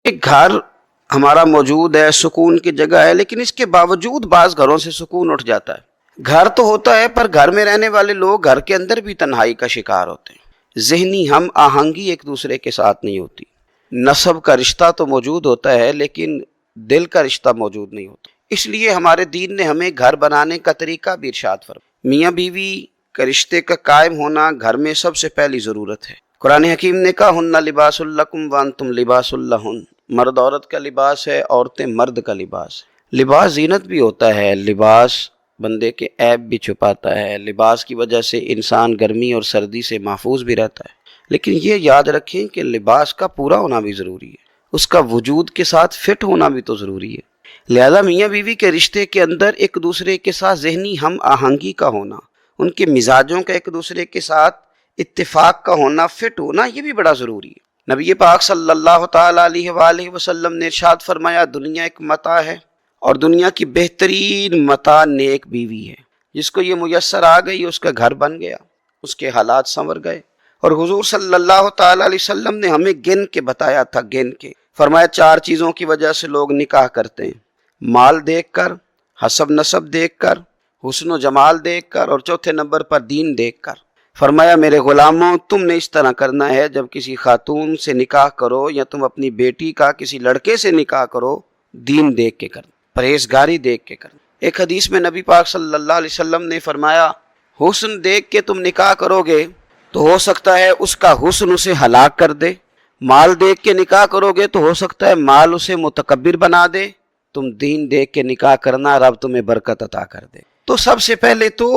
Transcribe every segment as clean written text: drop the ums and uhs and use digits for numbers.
ایک گھر ہمارا موجود ہے، سکون کی جگہ ہے، لیکن اس کے باوجود بعض گھروں سے سکون اٹھ جاتا ہے۔ گھر تو ہوتا ہے پر گھر میں رہنے والے لوگ گھر کے اندر بھی تنہائی کا شکار ہوتے ہیں۔ ذہنی ہم آہنگی ایک دوسرے کے ساتھ نہیں ہوتی۔ نسب کا رشتہ تو موجود ہوتا ہے لیکن دل کا رشتہ موجود نہیں ہوتا۔ اس لیے ہمارے دین نے ہمیں گھر بنانے کا طریقہ بھی ارشاد فرمایا۔ میاں بیوی کے رشتے کا قائم ہونا گھر میں سب سے پہلی ضرورت ہے۔ قرآن حکیم نے کہا ہن لباس لکم وانتم لباس لہن، مرد عورت کا لباس ہے، عورتیں مرد کا لباس ہے۔ لباس زینت بھی ہوتا ہے، لباس بندے کے عیب بھی چھپاتا ہے، لباس کی وجہ سے انسان گرمی اور سردی سے محفوظ بھی رہتا ہے، لیکن یہ یاد رکھیں کہ لباس کا پورا ہونا بھی ضروری ہے، اس کا وجود کے ساتھ فٹ ہونا بھی تو ضروری ہے۔ لہذا میاں بیوی کے رشتے کے اندر ایک دوسرے کے ساتھ ذہنی ہم آہنگی کا ہونا، ان کے مزاجوں کا ایک دوسرے کے ساتھ اتفاق کا ہونا، فٹ ہونا، یہ بھی بڑا ضروری ہے۔ نبی پاک صلی اللہ تعالی علیہ وآلہ وسلم نے ارشاد فرمایا دنیا ایک متاع ہے اور دنیا کی بہترین متاع نیک بیوی ہے۔ جس کو یہ میسر آ گئی اس کا گھر بن گیا، اس کے حالات سنور گئے۔ اور حضور صلی اللہ تعالی علیہ وسلم نے ہمیں گن کے بتایا تھا، گن کے فرمایا 4 چیزوں کی وجہ سے لوگ نکاح کرتے ہیں: مال دیکھ کر، حسب نسب دیکھ کر، حسن و جمال دیکھ کر، اور چوتھے نمبر پر دین دیکھ کر۔ فرمایا میرے غلاموں تم نے اس طرح کرنا ہے، جب کسی خاتون سے نکاح کرو یا تم اپنی بیٹی کا کسی لڑکے سے نکاح کرو، دین دیکھ کے کرنا، پرہیزگاری دیکھ کے کرنا۔ ایک حدیث میں نبی پاک صلی اللہ علیہ وسلم نے فرمایا حسن دیکھ کے تم نکاح کرو گے تو ہو سکتا ہے اس کا حسن اسے ہلاک کر دے، مال دیکھ کے نکاح کرو گے تو ہو سکتا ہے مال اسے متکبر بنا دے، تم دین دیکھ کے نکاح کرنا، رب تمہیں برکت عطا کر دے۔ تو سب سے پہلے تو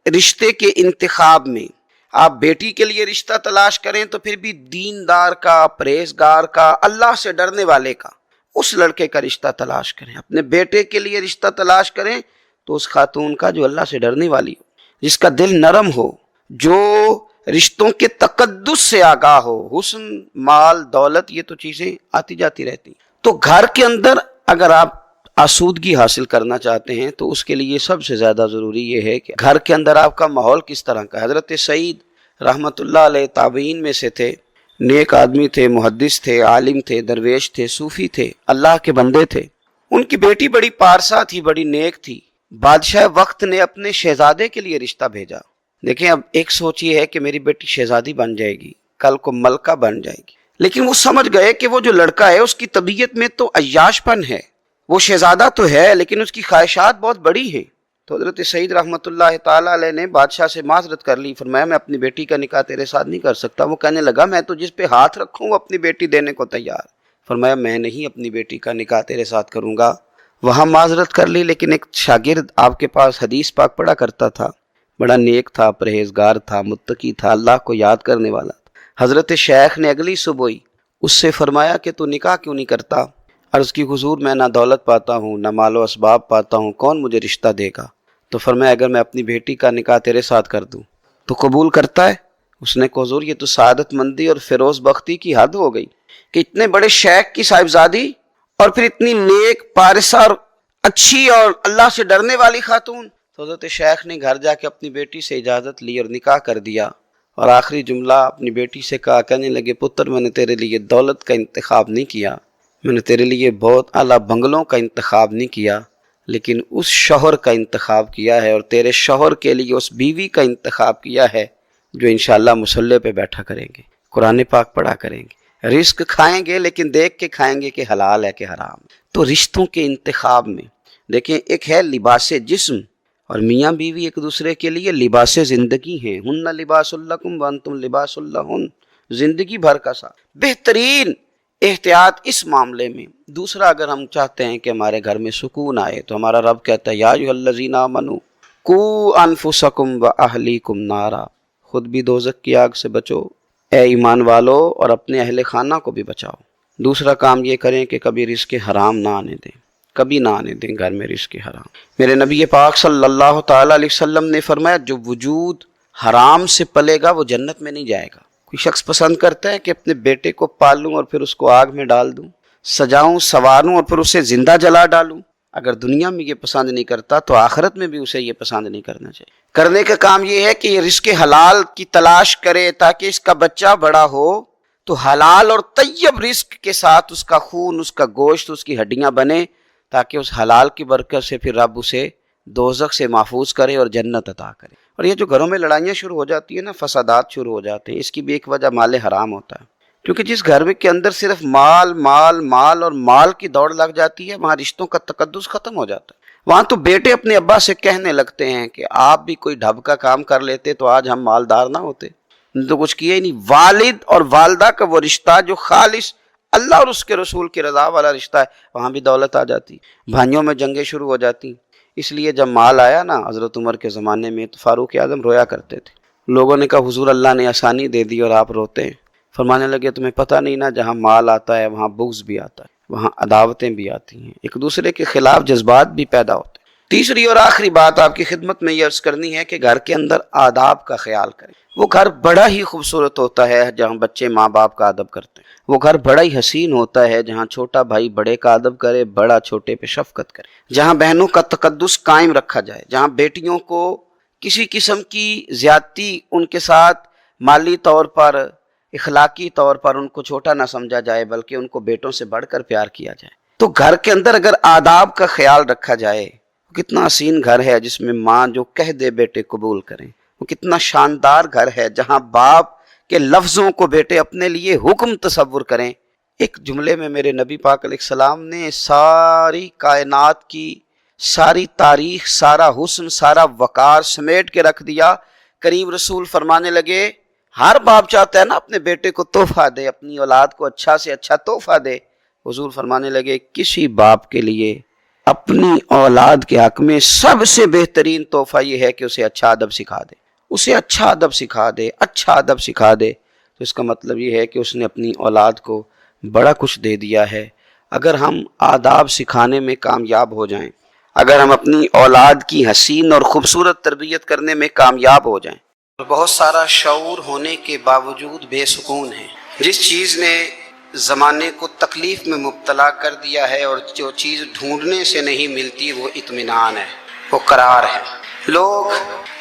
رشتے کے انتخاب میں آپ بیٹی کے لیے رشتہ تلاش کریں تو پھر بھی دیندار کا، پرہیزگار کا، اللہ سے ڈرنے والے کا، اس لڑکے کا رشتہ تلاش کریں۔ اپنے بیٹے کے لیے رشتہ تلاش کریں تو اس خاتون کا جو اللہ سے ڈرنے والی ہو، جس کا دل نرم ہو، جو رشتوں کے تقدس سے آگاہ ہو۔ حسن، مال، دولت، یہ تو چیزیں آتی جاتی رہتی۔ تو گھر کے اندر اگر آپ آسودگی حاصل کرنا چاہتے ہیں تو اس کے لیے سب سے زیادہ ضروری یہ ہے کہ گھر کے اندر آپ کا ماحول کس طرح کا ہے۔ حضرت سعید رحمۃ اللہ علیہ تابعین میں سے تھے، نیک آدمی تھے، محدث تھے، عالم تھے، درویش تھے، صوفی تھے، اللہ کے بندے تھے۔ ان کی بیٹی بڑی پارسا تھی، بڑی نیک تھی۔ بادشاہ وقت نے اپنے شہزادے کے لیے رشتہ بھیجا۔ دیکھیں اب ایک سوچ یہ ہے کہ میری بیٹی شہزادی بن جائے گی، کل کو ملکہ بن جائے گی، لیکن وہ سمجھ گئے کہ وہ جو لڑکا ہے اس کی طبیعت میں تو عیاش پن ہے، وہ شہزادہ تو ہے لیکن اس کی خواہشات بہت بڑی ہیں۔ تو حضرت سعید رحمۃ اللہ تعالیٰ علیہ نے بادشاہ سے معذرت کر لی، فرمایا میں اپنی بیٹی کا نکاح تیرے ساتھ نہیں کر سکتا۔ وہ کہنے لگا میں تو جس پہ ہاتھ رکھوں وہ اپنی بیٹی دینے کو تیار۔ فرمایا میں نہیں اپنی بیٹی کا نکاح تیرے ساتھ کروں گا۔ وہاں معذرت کر لی، لیکن ایک شاگرد آپ کے پاس حدیث پاک پڑھا کرتا تھا، بڑا نیک تھا، پرہیزگار تھا، متقی تھا، اللہ کو یاد کرنے والا تھا۔ حضرت شیخ نے اگلی صبح اس سے فرمایا کہ تو نکاح کیوں نہیں کرتا؟ عرض کی حضور میں نہ دولت پاتا ہوں نہ مال و اسباب پاتا ہوں، کون مجھے رشتہ دے گا؟ تو فرمایا اگر میں اپنی بیٹی کا نکاح تیرے ساتھ کر دوں تو قبول کرتا ہے؟ اس نے کہا حضور یہ تو سعادت مندی اور فیروز بختی کی حد ہو گئی کہ اتنے بڑے شیخ کی صاحبزادی اور پھر اتنی نیک، پارسا اور اچھی اور اللہ سے ڈرنے والی خاتون۔ تو حضرت شیخ نے گھر جا کے اپنی بیٹی سے اجازت لی اور نکاح کر دیا، اور آخری جملہ اپنی بیٹی سے کہا، کہنے لگے پتر میں نے تیرے لیے دولت کا انتخاب نہیں کیا، میں نے تیرے لیے بہت اعلیٰ بنگلوں کا انتخاب نہیں کیا، لیکن اس شوہر کا انتخاب کیا ہے، اور تیرے شوہر کے لیے اس بیوی کا انتخاب کیا ہے جو انشاءاللہ مصلی پہ بیٹھا کریں گے، قرآن پاک پڑھا کریں گے، رزق کھائیں گے لیکن دیکھ کے کھائیں گے کہ حلال ہے کہ حرام۔ تو رشتوں کے انتخاب میں دیکھیں ایک ہے لباس جسم، اور میاں بیوی ایک دوسرے کے لیے لباس زندگی ہیں۔ ہن لباس لکم وانتم لباس لہن، زندگی بھر کا ساتھ بہترین احتیاط اس معاملے میں۔ دوسرا اگر ہم چاہتے ہیں کہ ہمارے گھر میں سکون آئے تو ہمارا رب کہتا ہے یا ایھا الذین آمنوا قوا انفسکم واہلیکم نارا، خود بھی دوزخ کی آگ سے بچو اے ایمان والو، اور اپنے اہل خانہ کو بھی بچاؤ۔ دوسرا کام یہ کریں کہ کبھی رزق حرام نہ آنے دیں، کبھی نہ آنے دیں گھر میں رزق حرام۔ میرے نبی پاک صلی اللہ تعالی علیہ وسلم نے فرمایا جو وجود حرام سے پلے گا وہ جنت میں نہیں جائے گا۔ کوئی شخص پسند کرتا ہے کہ اپنے بیٹے کو پالوں اور پھر اس کو آگ میں ڈال دوں، سجاؤں سنواروں اور پھر اسے زندہ جلا ڈالوں؟ اگر دنیا میں یہ پسند نہیں کرتا تو آخرت میں بھی اسے یہ پسند نہیں کرنا چاہیے۔ کرنے کا کام یہ ہے کہ یہ رزق حلال کی تلاش کرے تاکہ اس کا بچہ بڑا ہو تو حلال اور طیب رزق کے ساتھ اس کا خون، اس کا گوشت، اس کی ہڈیاں بنے، تاکہ اس حلال کی برکت سے پھر رب اسے دوزخ سے محفوظ کرے اور جنت عطا کرے۔ اور یہ جو گھروں میں لڑائیاں شروع ہو جاتی ہیں نا، فسادات شروع ہو جاتے ہیں، اس کی بھی ایک وجہ مال حرام ہوتا ہے، کیونکہ جس گھر میں کے اندر صرف مال مال مال اور مال کی دوڑ لگ جاتی ہے، وہاں رشتوں کا تقدس ختم ہو جاتا ہے۔ وہاں تو بیٹے اپنے ابا سے کہنے لگتے ہیں کہ آپ بھی کوئی ڈھب کا کام کر لیتے تو آج ہم مالدار نہ ہوتے، تو کچھ کیا ہی نہیں۔ والد اور والدہ کا وہ رشتہ جو خالص اللہ اور اس کے رسول کی رضا والا رشتہ ہے، وہاں بھی دولت آ جاتی، بھائیوں میں جنگیں شروع ہو جاتی۔ اس لیے جب مال آیا نا حضرت عمر کے زمانے میں، تو فاروق اعظم رویا کرتے تھے۔ لوگوں نے کہا حضور اللہ نے آسانی دے دی اور آپ روتے ہیں۔ فرمانے لگے تمہیں پتہ نہیں نا، جہاں مال آتا ہے وہاں بغض بھی آتا ہے، وہاں عداوتیں بھی آتی ہیں، ایک دوسرے کے خلاف جذبات بھی پیدا ہوتے ہیں۔ تیسری اور آخری بات آپ کی خدمت میں یہ عرض کرنی ہے کہ گھر کے اندر آداب کا خیال کریں۔ وہ گھر بڑا ہی خوبصورت ہوتا ہے جہاں بچے ماں باپ کا ادب کرتے ہیں، وہ گھر بڑا ہی حسین ہوتا ہے جہاں چھوٹا بھائی بڑے کا ادب کرے، بڑا چھوٹے پہ شفقت کرے، جہاں بہنوں کا تقدس قائم رکھا جائے، جہاں بیٹیوں کو کسی قسم کی زیادتی ان کے ساتھ مالی طور پر، اخلاقی طور پر ان کو چھوٹا نہ سمجھا جائے، بلکہ ان کو بیٹوں سے بڑھ کر پیار کیا جائے۔ تو گھر کے اندر اگر آداب کا خیال رکھا جائے، کتنا حسین گھر ہے جس میں ماں جو کہہ دے بیٹے قبول کریں، وہ کتنا شاندار گھر ہے جہاں باپ کے لفظوں کو بیٹے اپنے لیے حکم تصور کریں۔ ایک جملے میں میرے نبی پاک علیہ السلام نے ساری کائنات کی ساری تاریخ، سارا حسن، سارا وقار سمیٹ کے رکھ دیا۔ کریم رسول فرمانے لگے ہر باپ چاہتا ہے نا اپنے بیٹے کو تحفہ دے، اپنی اولاد کو اچھا سے اچھا تحفہ دے۔ حضور فرمانے لگے کسی باپ کے لیے اپنی اولاد کے حق میں سب سے بہترین تحفہ یہ ہے کہ اسے اچھا ادب سکھا دے، اسے اچھا ادب سکھا دے، اچھا ادب سکھا دے۔ تو اس کا مطلب یہ ہے کہ اس نے اپنی اولاد کو بڑا کچھ دے دیا ہے۔ اگر ہم آداب سکھانے میں کامیاب ہو جائیں، اگر ہم اپنی اولاد کی حسین اور خوبصورت تربیت کرنے میں کامیاب ہو جائیں، بہت سارا شعور ہونے کے باوجود بے سکون ہیں۔ جس چیز نے زمانے کو تکلیف میں مبتلا کر دیا ہے اور جو چیز ڈھونڈنے سے نہیں ملتی وہ اطمینان ہے، وہ قرار ہے۔ لوگ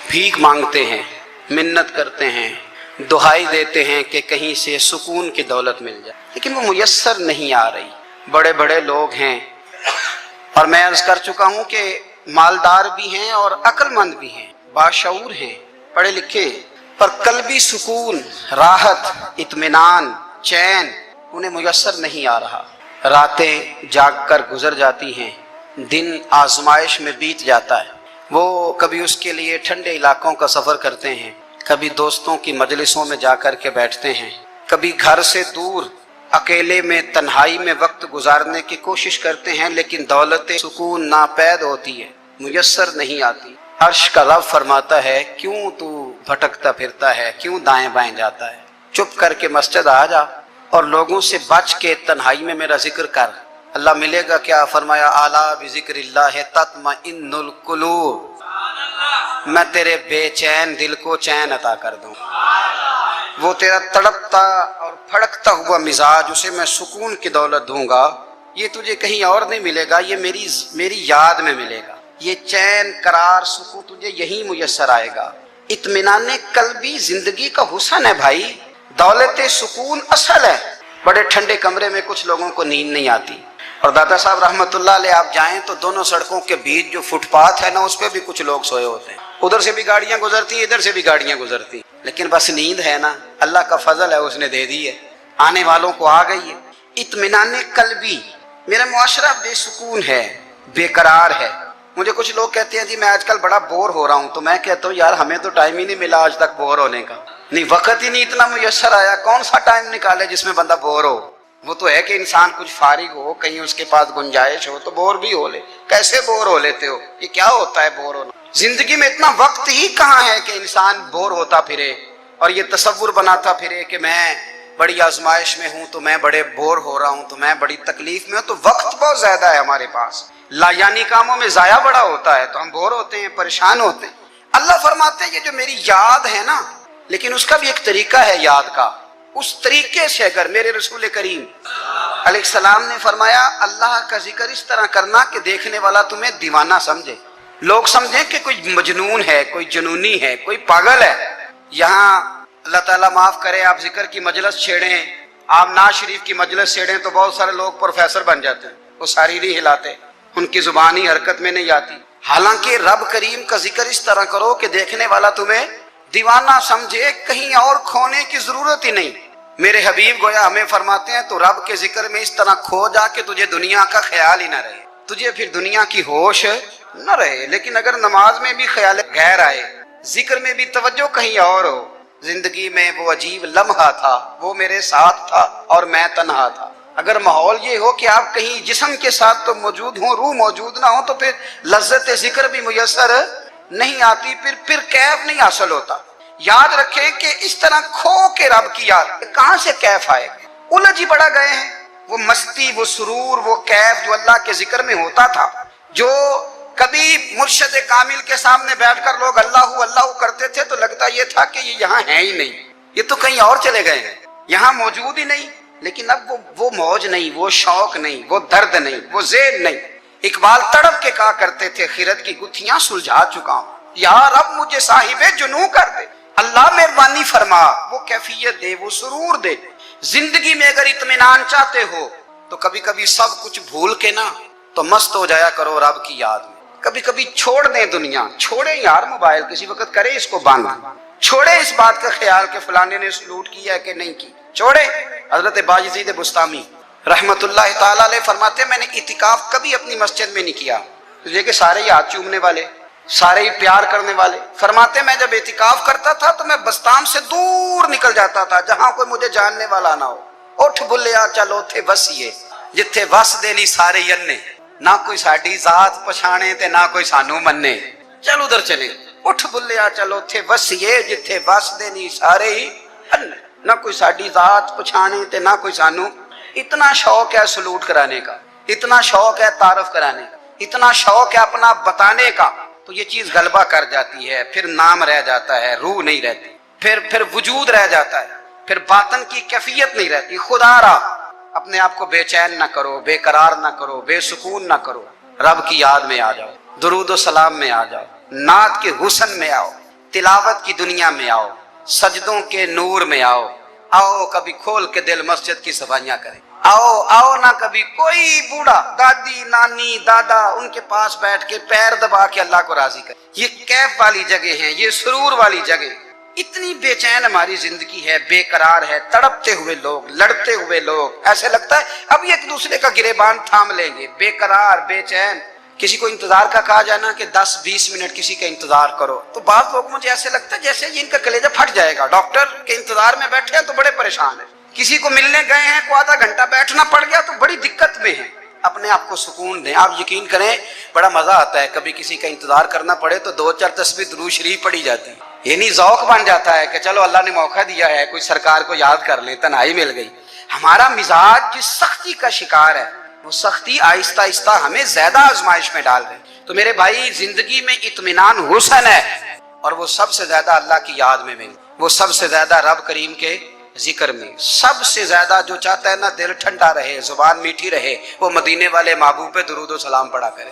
بھیک مانگتے ہیں، منت کرتے ہیں، دہائی دیتے ہیں کہ کہیں سے سکون کی دولت مل جائے، لیکن وہ میسر نہیں آ رہی۔ بڑے بڑے لوگ ہیں، اور میں عرض کر چکا ہوں کہ مالدار بھی ہیں اور عقل مند بھی ہیں، باشعور ہیں، پڑھے لکھے ہیں، پر قلبی سکون، راحت، اطمینان، چین انہیں میسر نہیں آ رہا۔ راتیں جاگ کر گزر جاتی ہیں، دن آزمائش میں بیت جاتا ہے۔ وہ کبھی اس کے لیے ٹھنڈے علاقوں کا سفر کرتے ہیں، کبھی دوستوں کی مجلسوں میں جا کر کے بیٹھتے ہیں، کبھی گھر سے دور اکیلے میں تنہائی میں وقت گزارنے کی کوشش کرتے ہیں، لیکن دولت سکون ناپید ہوتی ہے، میسر نہیں آتی۔ عرش کا رب فرماتا ہے کیوں تو بھٹکتا پھرتا ہے، کیوں دائیں بائیں جاتا ہے؟ چپ کر کے مسجد آ جا اور لوگوں سے بچ کے تنہائی میں میرا ذکر کر۔ اللہ ملے گا کیا؟ فرمایا اعلیٰ بذکر اللہ تطمئن القلوب، میں تیرے بے چین دل کو چین عطا کر دوں، وہ تیرا تڑپتا اور پھڑکتا ہوا مزاج اسے میں سکون کی دولت دوں گا۔ یہ تجھے کہیں اور نہیں ملے گا، یہ میری یاد میں ملے گا۔ یہ چین، قرار، سکون تجھے یہی میسر آئے گا۔ اطمینان قلبی زندگی کا حسن ہے بھائی، دولت سکون اصل ہے۔ بڑے ٹھنڈے کمرے میں کچھ لوگوں کو نیند نہیں آتی، اور دادا صاحب رحمت اللہ علیہ آپ جائیں تو دونوں سڑکوں کے بیچ جو فٹ پاتھ ہے نا، اس پہ بھی کچھ لوگ سوئے ہوتے ہیں، ادھر سے بھی گاڑیاں گزرتی ہیں، ادھر سے بھی گاڑیاں گزرتی ہیں، لیکن بس نیند ہے نا، اللہ کا فضل ہے، اس نے دے دی ہے، آنے والوں کو آ گئی ہے۔ اطمینان قلبی، میرا معاشرہ بے سکون ہے، بے قرار ہے۔ مجھے کچھ لوگ کہتے ہیں جی میں آج کل بڑا بور ہو رہا ہوں، تو میں کہتا ہوں یار ہمیں تو ٹائم ہی نہیں ملا آج تک بور ہونے کا، نہیں وقت ہی نہیں اتنا میسر آیا، کون سا ٹائم نکالے جس میں بندہ بور ہو؟ وہ تو ہے کہ انسان کچھ فارغ ہو، کہیں اس کے پاس گنجائش ہو تو بور بھی ہو لے۔ کیسے بور ہو لیتے ہو؟ یہ کیا ہوتا ہے بور ہونا؟ زندگی میں اتنا وقت ہی کہاں ہے کہ انسان بور ہوتا پھرے اور یہ تصور بناتا پھرے کہ میں بڑی آزمائش میں ہوں، تو میں بڑے بور ہو رہا ہوں، تو میں بڑی تکلیف میں ہوں۔ تو وقت بہت زیادہ ہے ہمارے پاس، لایانی کاموں میں ضائع بڑا ہوتا ہے، تو ہم بور ہوتے ہیں، پریشان ہوتے ہیں۔ اللہ فرماتے ہیں یہ جو میری یاد ہے نا، لیکن اس کا بھی ایک طریقہ ہے یاد کا، اس طریقے سے اگر میرے رسول کریم علیہ السلام نے فرمایا اللہ کا ذکر اس طرح کرنا کہ دیکھنے والا تمہیں دیوانہ سمجھے، لوگ سمجھیں کہ کوئی مجنون ہے، کوئی جنونی ہے، کوئی پاگل ہے۔ یہاں اللہ تعالیٰ معاف کرے، آپ ذکر کی مجلس چھیڑیں آپ ناز شریف کی مجلس چھیڑیں تو بہت سارے لوگ پروفیسر بن جاتے ہیں، وہ ساری نہیں ہلاتے، ان کی زبان ہی حرکت میں نہیں آتی۔ حالانکہ رب کریم کا ذکر اس طرح کرو کہ دیکھنے والا تمہیں دیوانہ سمجھے، کہیں اور کھونے کی ضرورت ہی نہیں۔ میرے حبیب گویا ہمیں فرماتے ہیں تو رب کے ذکر میں اس طرح کھو جا کہ تجھے دنیا کا خیال ہی نہ رہے، تجھے پھر دنیا کی ہوش نہ رہے۔ لیکن اگر نماز میں بھی خیال غیر آئے، ذکر میں بھی توجہ کہیں اور ہو، زندگی میں وہ عجیب لمحہ تھا، وہ میرے ساتھ تھا اور میں تنہا تھا، اگر ماحول یہ ہو کہ آپ کہیں جسم کے ساتھ تو موجود ہوں، روح موجود نہ ہو، تو پھر لذت ذکر بھی میسر نہیں آتی، پھر کیف نہیں حاصل ہوتا۔ یاد رکھیں کہ اس طرح کھو کے رب کی یاد کہاں سے کیف آئے گا؟ الجھ ہی بڑا گئے ہیں۔ وہ مستی، وہ سرور، وہ کیف جو اللہ کے ذکر میں ہوتا تھا، جو کبھی مرشد کامل کے سامنے بیٹھ کر لوگ اللہ اللہ کرتے تھے تو لگتا یہ تھا کہ یہ یہاں ہے ہی نہیں، یہ تو کہیں اور چلے گئے ہیں، یہاں موجود ہی نہیں۔ لیکن اب وہ موج نہیں، وہ شوق نہیں، وہ درد نہیں، وہ ذیل نہیں۔ اقبال تڑپ کے کہا کرتے تھے خیرت کی گتھیاں سلجھا چکا ہوں، یا رب مجھے صاحب جنوں کر دے، اللہ مہربانی فرما، وہ کیفیت دے، وہ سرور دے۔ زندگی میں اگر اطمینان چاہتے ہو تو کبھی کبھی سب کچھ بھول کے نا تو مست ہو جایا کرو رب کی یاد میں۔ کبھی کبھی چھوڑ دیں دنیا، چھوڑیں یار موبائل، کسی وقت کرے اس کو بند، چھوڑے اس بات کا خیال کہ فلانے نے سلوٹ کیا ہے کہ نہیں کی، چھوڑے۔ حضرت باجزید بستامی رحمت اللہ تعالیٰ علیہ فرماتے ہیں میں نے اعتکاف کبھی اپنی مسجد میں نہیں کیا، یہ کہ سارے ہی ہاتھ چومنے والے، سارے ہی پیار کرنے والے۔ فرماتے میں جب اعتکاف کرتا تھا تو میں بستام سے دور نکل جاتا تھا جہاں کوئی مجھے جاننے والا نہ ہو۔ اٹھ بلیا چلو تھے وسیے جتھے وس دینی سارے یننے، نہ کوئی ساڈی ذات پچھانے تے نہ کوئی سانو مننے، چل ادھر چلے۔ اٹھ بلیا چلو تھے وسیے جتھے وس دینی سارے ہی اننے، نہ کوئی ساڈی ذات پچھانے تے نہ کوئی سانو۔ اتنا شوق ہے سلوٹ کرانے کا، اتنا شوق ہے تعارف کرانے کا، اتنا شوق ہے اپنا بتانے کا، تو یہ چیز غلبہ کر جاتی ہے، پھر نام رہ جاتا ہے، روح نہیں رہتی، پھر وجود رہ جاتا ہے، پھر باطن کی کیفیت نہیں رہتی۔ خدا را اپنے آپ کو بے چین نہ کرو، بے قرار نہ کرو، بے سکون نہ کرو، رب کی یاد میں آ جاؤ، درود و سلام میں آ جاؤ، نعت کے حسن میں آؤ، تلاوت کی دنیا میں آؤ، سجدوں کے نور میں آؤ۔ آؤ کبھی کھول کے دل مسجد کی صفائیاں کریں، آؤ نہ کبھی کوئی بوڑھا، دادی، نانی، دادا ان کے پاس بیٹھ کے پیر دبا کے اللہ کو راضی کریں۔ یہ کیف والی جگہ ہیں، یہ سرور والی جگہ۔ اتنی بے چین ہماری زندگی ہے، بے قرار ہے، تڑپتے ہوئے لوگ، لڑتے ہوئے لوگ، ایسے لگتا ہے اب یہ ایک دوسرے کا گریبان تھام لیں گے، بے قرار، بے چین۔ کسی کو انتظار کا کہا جائے نا کہ 10-20 منٹ کسی کا انتظار کرو تو بعض لوگ مجھے ایسے لگتا ہے جیسے یہ ان کا کلیجہ پھٹ جائے گا، ڈاکٹر کے انتظار میں بیٹھے ہیں تو بڑے پریشان ہیں، کسی کو ملنے گئے ہیں کو آدھا گھنٹہ بیٹھنا پڑ گیا تو بڑی دقت میں ہیں۔ اپنے آپ کو سکون دیں۔ آپ یقین کریں بڑا مزہ آتا ہے، کبھی کسی کا انتظار کرنا پڑے تو 2-4 تسبیح درود شریف پڑھی جاتی ہے، یعنی ذوق بن جاتا ہے کہ چلو اللہ نے موقع دیا ہے، کوئی سرکار کو یاد کر لیں، تنہائی مل گئی۔ ہمارا مزاج جس سختی کا شکار ہے وہ سختی آہستہ آہستہ ہمیں زیادہ آزمائش میں ڈال رہے۔ تو میرے بھائی زندگی میں اطمینان حسن ہے، اور وہ سب سے زیادہ اللہ کی یاد میں مل، وہ سب سے زیادہ رب کریم کے ذکر میں، سب سے زیادہ جو چاہتا ہے نا دل ٹھنڈا رہے، زبان میٹھی رہے، وہ مدینے والے محبوب پہ درود و سلام پڑھا کرے،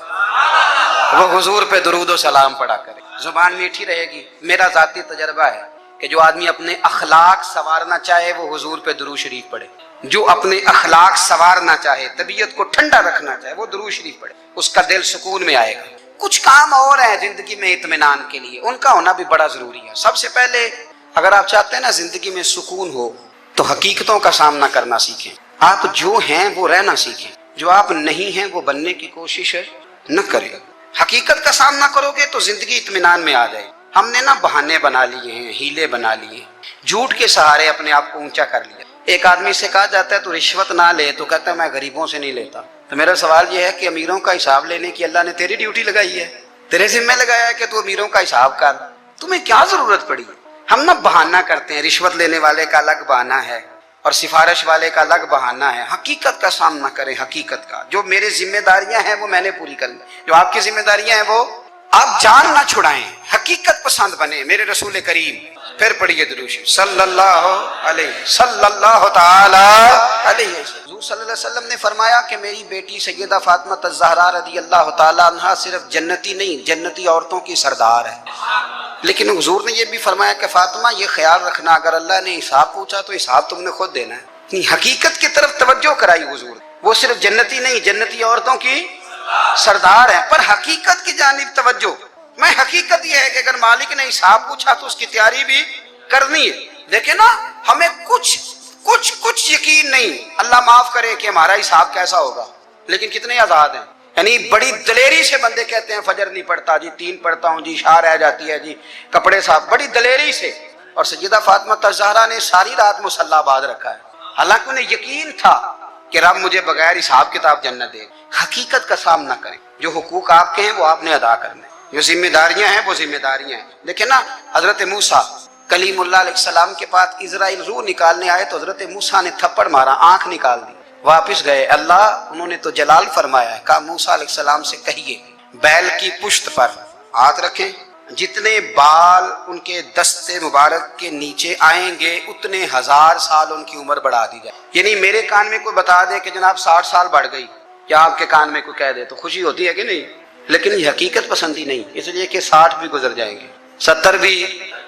وہ حضور پہ درود و سلام پڑھا کرے، زبان میٹھی رہے گی۔ میرا ذاتی تجربہ ہے کہ جو آدمی اپنے اخلاق سنوارنا چاہے وہ حضور پہ درود شریف پڑھے، جو اپنے اخلاق سنوارنا چاہے، طبیعت کو ٹھنڈا رکھنا چاہے، وہ درود شریف پڑھے، اس کا دل سکون میں آئے گا۔ کچھ کام اور ہیں زندگی میں اطمینان کے لیے، ان کا ہونا بھی بڑا ضروری ہے۔ سب سے پہلے اگر آپ چاہتے ہیں نا زندگی میں سکون ہو تو حقیقتوں کا سامنا کرنا سیکھیں، آپ جو ہیں وہ رہنا سیکھیں، جو آپ نہیں ہیں وہ بننے کی کوشش نہ کریں۔ حقیقت کا سامنا کرو گے تو زندگی اطمینان میں آ جائے۔ ہم نے نا بہانے بنا لیے ہیں، ہیلے بنا لیے ہیں، جھوٹ کے سہارے اپنے آپ کو اونچا کر لیا۔ ایک آدمی سے کہا جاتا ہے تو رشوت نہ لے، تو کہتا ہے میں غریبوں سے نہیں لیتا۔ تو میرا سوال یہ ہے کہ امیروں کا حساب لینے کی اللہ نے تیری ڈیوٹی لگائی ہے، تیرے ذمہ لگایا ہے کہ تو امیروں کا حساب کر، تمہیں کیا ضرورت پڑی؟ ہم نا بہانہ کرتے ہیں، رشوت لینے والے کا الگ بہانہ ہے اور سفارش والے کا الگ بہانہ ہے۔ حقیقت کا سامنا کریں، حقیقت کا، جو میرے ذمہ داریاں ہیں وہ میں نے پوری کرنی، جو آپ کی ذمہ داریاں ہیں وہ آپ جان نہ چھڑائیں، حقیقت پسند بنے۔ میرے رسول کریم، پھر پڑھیے درود شریف صلی اللہ تعالی علیہ وسلم۔ حضور صلی اللہ علیہ وسلم نے فرمایا کہ میری بیٹی سیدہ فاطمہ الزہرا رضی اللہ تعالی عنہا صرف جنتی نہیں، جنتی عورتوں کی سردار ہے۔ لیکن حضور نے یہ بھی فرمایا کہ فاطمہ یہ خیال رکھنا اگر اللہ نے حساب پوچھا تو حساب تم نے خود دینا ہے، حقیقت کی طرف توجہ کرائی حضور. وہ صرف جنتی نہیں، جنتی عورتوں کی سردار ہیں، پر حقیقت کی جانب توجہ. میں حقیقت یہ ہے کہ اگر مالک نے حساب پوچھا تو اس کی تیاری بھی کرنی ہے. دیکھیں نا، ہمیں کچھ یقین نہیں، اللہ معاف کرے کہ ہمارا حساب کیسا ہوگا، لیکن کتنے آزاد ہیں. یعنی بڑی دلیری سے بندے کہتے ہیں فجر نہیں پڑھتا جی، 3 پڑھتا ہوں جی، عشاء رہ جاتی ہے جی، کپڑے صاحب، بڑی دلیری سے. اور سیدہ فاطمہ الزہرا نے ساری رات مصلی باز رکھا ہے، حالانکہ انہیں یقین تھا کہ رب مجھے بغیر حساب کتاب جنت دے. حقیقت کا سامنا کریں، جو حقوق آپ کے ہیں وہ آپ نے ادا کرنے، جو ذمہ داریاں ہیں وہ ذمہ داریاں ہیں. دیکھیں نا، حضرت موسیٰ کلیم اللہ علیہ السلام کے پاس اسرائیل روح نکالنے آئے تو حضرت موسیٰ نے تھپڑ مارا، آنکھ نکال دی، واپس گئے. اللہ انہوں نے تو جلال فرمایا ہے، کہا موسیٰ علیہ السلام سے کہیے بیل کی پشت پر ہاتھ رکھیں، جتنے بال ان کے دستے مبارک کے نیچے آئیں گے اتنے 1000 سال ان کی عمر بڑھا دی جائے. یعنی میرے کان میں کوئی بتا دے کہ جناب 60 سال بڑھ گئی، یا آپ کے کان میں کوئی کہہ دے تو خوشی ہوتی ہے کہ نہیں؟ لیکن یہ حقیقت پسندی نہیں، اس لیے کہ 60 بھی گزر جائیں گے، 70 بھی،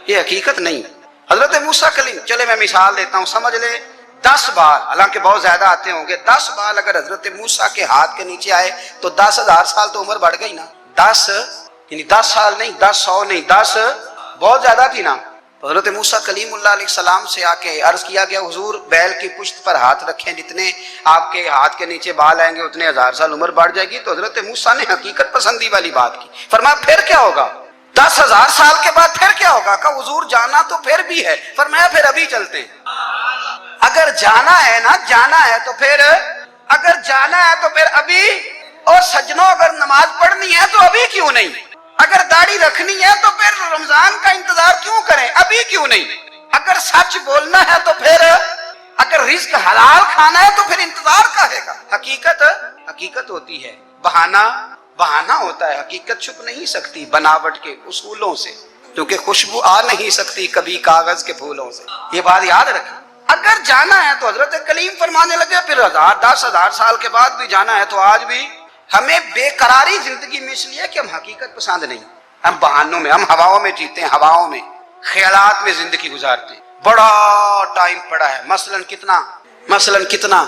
یہ حقیقت نہیں. حضرت موسیٰ کلیم، چلے میں مثال دیتا ہوں، سمجھ لے 10 بال، حالانکہ بہت زیادہ آتے ہوں گے، 10 بال اگر حضرت موسیٰ کے ہاتھ کے نیچے آئے تو 10,000 سال تو عمر بڑھ گئی نا. 10 یعنی 10 سال نہیں، 10 100 نہیں، 10 بہت زیادہ تھی نا. تو حضرت موسیٰ کلیم اللہ علیہ السلام سے آ کے عرض کیا گیا حضور بیل کی پشت پر ہاتھ رکھیں، جتنے آپ کے ہاتھ کے نیچے بال آئیں گے اتنے 1000 سال عمر بڑھ جائے گی. تو حضرت موسیٰ نے حقیقت پسندی والی بات کی، فرمایا پھر کیا ہوگا؟ 10,000 سال کے بعد پھر کیا ہوگا؟ کہا حضور جانا تو پھر بھی ہے. فرمایا پھر ابھی چلتے ہیں. اگر جانا ہے نا، جانا ہے تو پھر، اگر جانا ہے تو پھر ابھی. اور سجنوں، اگر نماز پڑھنی ہے تو ابھی کیوں نہیں؟ اگر داڑھی رکھنی ہے تو پھر رمضان کا انتظار کیوں کریں؟ ابھی کیوں نہیں؟ اگر سچ بولنا ہے تو پھر، اگر رزق حلال کھانا ہے تو پھر انتظار کاہے کا؟ حقیقت ہوتی ہے، بہانہ ہوتا ہے. حقیقت چھپ نہیں سکتی بناوٹ کے اصولوں سے، کیونکہ خوشبو آ نہیں سکتی کبھی کاغذ کے پھولوں سے. یہ بات یاد رکھیں. اگر جانا ہے تو حضرت کلیم فرمانے لگے پھر 10,000 سال کے بعد بھی جانا ہے. تو آج بھی ہمیں بے قراری زندگی میں اس لیے کہ ہم حقیقت پسند نہیں، ہم بہانوں میں، ہم ہواؤں میں جیتے ہیں، ہواؤں میں، خیالات میں زندگی گزارتے ہیں. بڑا ٹائم پڑا ہے. مثلاً کتنا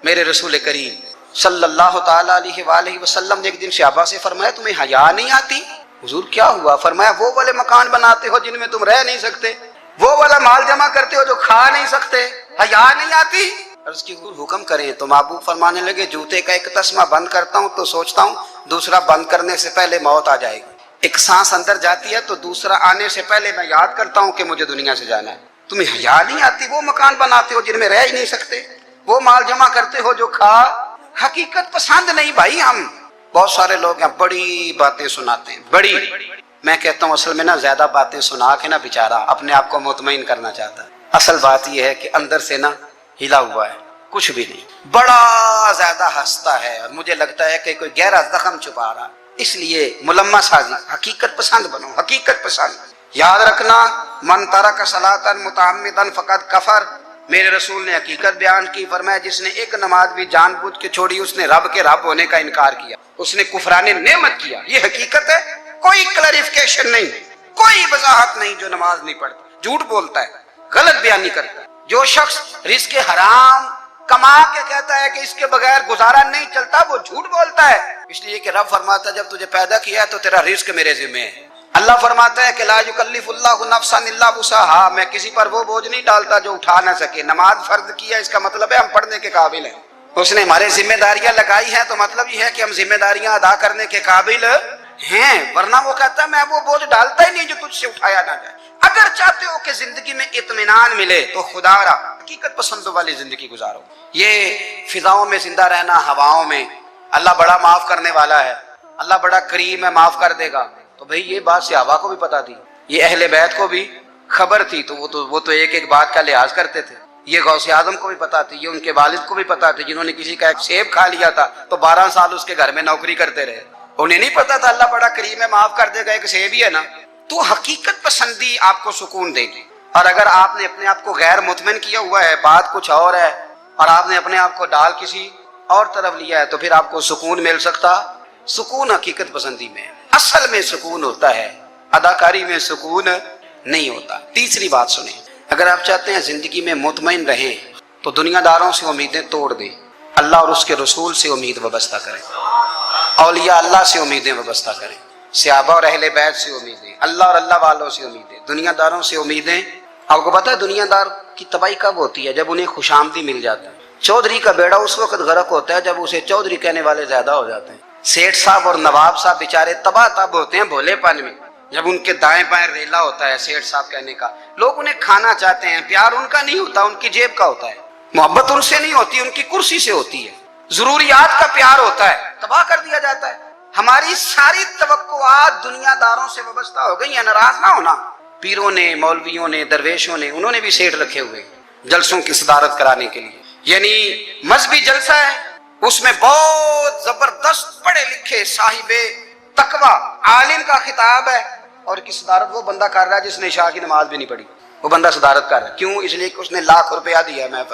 میرے رسول کریم صلی اللہ تعالیٰ علیہ وآلہ وسلم نے ایک دن صحابہ سے فرمایا تمہیں حیا نہیں آتی؟ حضور کیا ہوا؟ فرمایا وہ والے مکان بناتے ہو جن میں تم رہ نہیں سکتے، وہ والا مال جمع کرتے ہو جو کھا نہیں سکتے، حیا نہیں آتی؟ عرض کی حضور حکم کریں. تو محبوب فرمانے لگے جوتے کا ایک تسمہ بند کرتا ہوں تو سوچتا ہوں دوسرا بند کرنے سے پہلے موت آ جائے گی. ایک سانس اندر جاتی ہے تو دوسرا آنے سے پہلے میں یاد کرتا ہوں کہ مجھے دنیا سے جانا ہے. تمہیں حیا نہیں آتی؟ وہ مکان بناتے ہو جن میں رہ ہی نہیں سکتے، وہ مال جمع کرتے ہو جو کھا. حقیقت پسند نہیں بھائی. ہم بہت سارے لوگ ہیں بڑی باتیں سناتے ہیں، بڑی، میں کہتا ہوں اصل میں نا زیادہ باتیں سنا کے نا بیچارہ اپنے آپ کو مطمئن کرنا چاہتا ہے. اصل بات یہ ہے کہ اندر سے نا ہلا ہوا ہے، کچھ بھی نہیں، بڑا زیادہ ہنستا ہے اور مجھے لگتا ہے کہ کوئی گہرا زخم چھپا رہا. اس لیے ملمہ سازی. حقیقت پسند بنو، حقیقت پسند. یاد رکھنا من ترک صلاۃ متعمدا فقد کفر. میرے رسول نے حقیقت بیان کی، فرمایا جس نے ایک نماز بھی جان بوجھ کے چھوڑی اس نے رب کے رب ہونے کا انکار کیا، اس نے کفران نعمت کیا. یہ حقیقت ہے، کوئی کلیریفیکیشن نہیں، کوئی وضاحت نہیں. جو نماز نہیں پڑھتا جھوٹ بولتا ہے، غلط بیانی کرتا ہے. جو شخص رزق حرام کما کے کہتا ہے کہ اس کے بغیر گزارا نہیں چلتا، وہ جھوٹ بولتا ہے. اس لیے کہ رب فرماتا ہے جب تجھے پیدا کیا ہے تو تیرا رزق میرے ذمہ ہے. اللہ فرماتا ہے کہ لا یکلف اللہ نفسا الا وسعها، میں کسی پر وہ بوجھ نہیں ڈالتا جو اٹھا نہ سکے. نماز فرض کیا، اس کا مطلب ہے ہم پڑھنے کے قابل ہیں. اس نے ہمارے ذمہ داریاں لگائی ہیں تو مطلب یہ ہے کہ ہم ذمہ داریاں ادا کرنے کے قابل ہیں، ورنہ وہ کہتا ہے میں وہ بوجھ ڈالتا ہی نہیں جو تجھ سے اٹھایا نہ جائے. اگر چاہتے ہو کہ زندگی میں اطمینان ملے تو خدا را حقیقت پسندوں والی زندگی گزارو. یہ فضاؤں میں زندہ رہنا، ہواؤں میں، اللہ بڑا معاف کرنے والا ہے، اللہ بڑا کریم ہے، معاف کر دے گا. تو بھئی یہ بات صحابہ کو بھی پتا تھی، یہ اہل بیت کو بھی خبر تھی، تو وہ تو ایک ایک بات کا لحاظ کرتے تھے. یہ غوث اعظم کو بھی پتا تھی، یہ ان کے والد کو بھی پتا تھی جنہوں نے کسی کا ایک سیب کھا لیا تھا تو 12 سال اس کے گھر میں نوکری کرتے رہے. انہیں نہیں پتا تھا اللہ بڑا کریم ہے، معاف کر دے گا، ایک سیب ہی ہے نا. تو حقیقت پسندی آپ کو سکون دے گی. اور اگر آپ نے اپنے آپ کو غیر مطمئن کیا ہوا ہے، بات کچھ اور ہے، اور آپ نے اپنے آپ کو ڈال کسی اور طرف لیا ہے، تو پھر آپ کو سکون مل سکتا. سکون حقیقت پسندی میں، اصل میں سکون ہوتا ہے، اداکاری میں سکون نہیں ہوتا. تیسری بات سنیں، اگر آپ چاہتے ہیں زندگی میں مطمئن رہیں تو دنیا داروں سے امیدیں توڑ دے، اللہ اور اس کے رسول سے امید وابستہ کریں، اولیاء اللہ سے امیدیں وابستہ کریں، صحابہ اور اہل بیت سے امیدیں، اللہ اور اللہ والوں سے امیدیں، دنیا داروں سے امیدیں۔ آپ کو پتہ ہے دنیا دار کی تباہی کب ہوتی ہے؟ جب انہیں خوش آمدی مل جاتا ہے۔ چودھری کا بیڑا اس وقت غرق ہوتا ہے جب اسے چودھری کہنے والے زیادہ ہو جاتے ہیں۔ سیٹھ صاحب اور نواب صاحب بیچارے تباہ تب ہوتے ہیں بھولے پن میں، جب ان کے دائیں بائیں ریلا ہوتا ہے سیٹھ صاحب کہنے کا، لوگ انہیں کھانا چاہتے ہیں، پیار ان کا نہیں ہوتا، ان کی جیب کا ہوتا ہے، محبت ان سے نہیں ہوتی، ان کی کرسی سے ہوتی ہے، ضروریات کا پیار ہوتا ہے، تباہ کر دیا جاتا ہے۔ ہماری ساری توقعات دنیا داروں سے وابستہ ہو گئی ہیں، ناراض نہ ہونا۔ پیروں نے، مولویوں نے، درویشوں نے، انہوں نے بھی سیٹ رکھے ہوئے جلسوں کی صدارت کرانے کے لیے، یعنی مذہبی جلسہ ہے، اس میں بہت زبردست پڑھے لکھے صاحب تقوی عالم کا خطاب ہے، اور کی صدارت وہ بندہ کر رہا ہے جس نے عشاء کی نماز بھی نہیں پڑھی، وہ بندہ صدارت کر رہا ہے۔ کیوں؟ اس لیے کہ اس نے لاکھ روپیہ دیا ہے محفل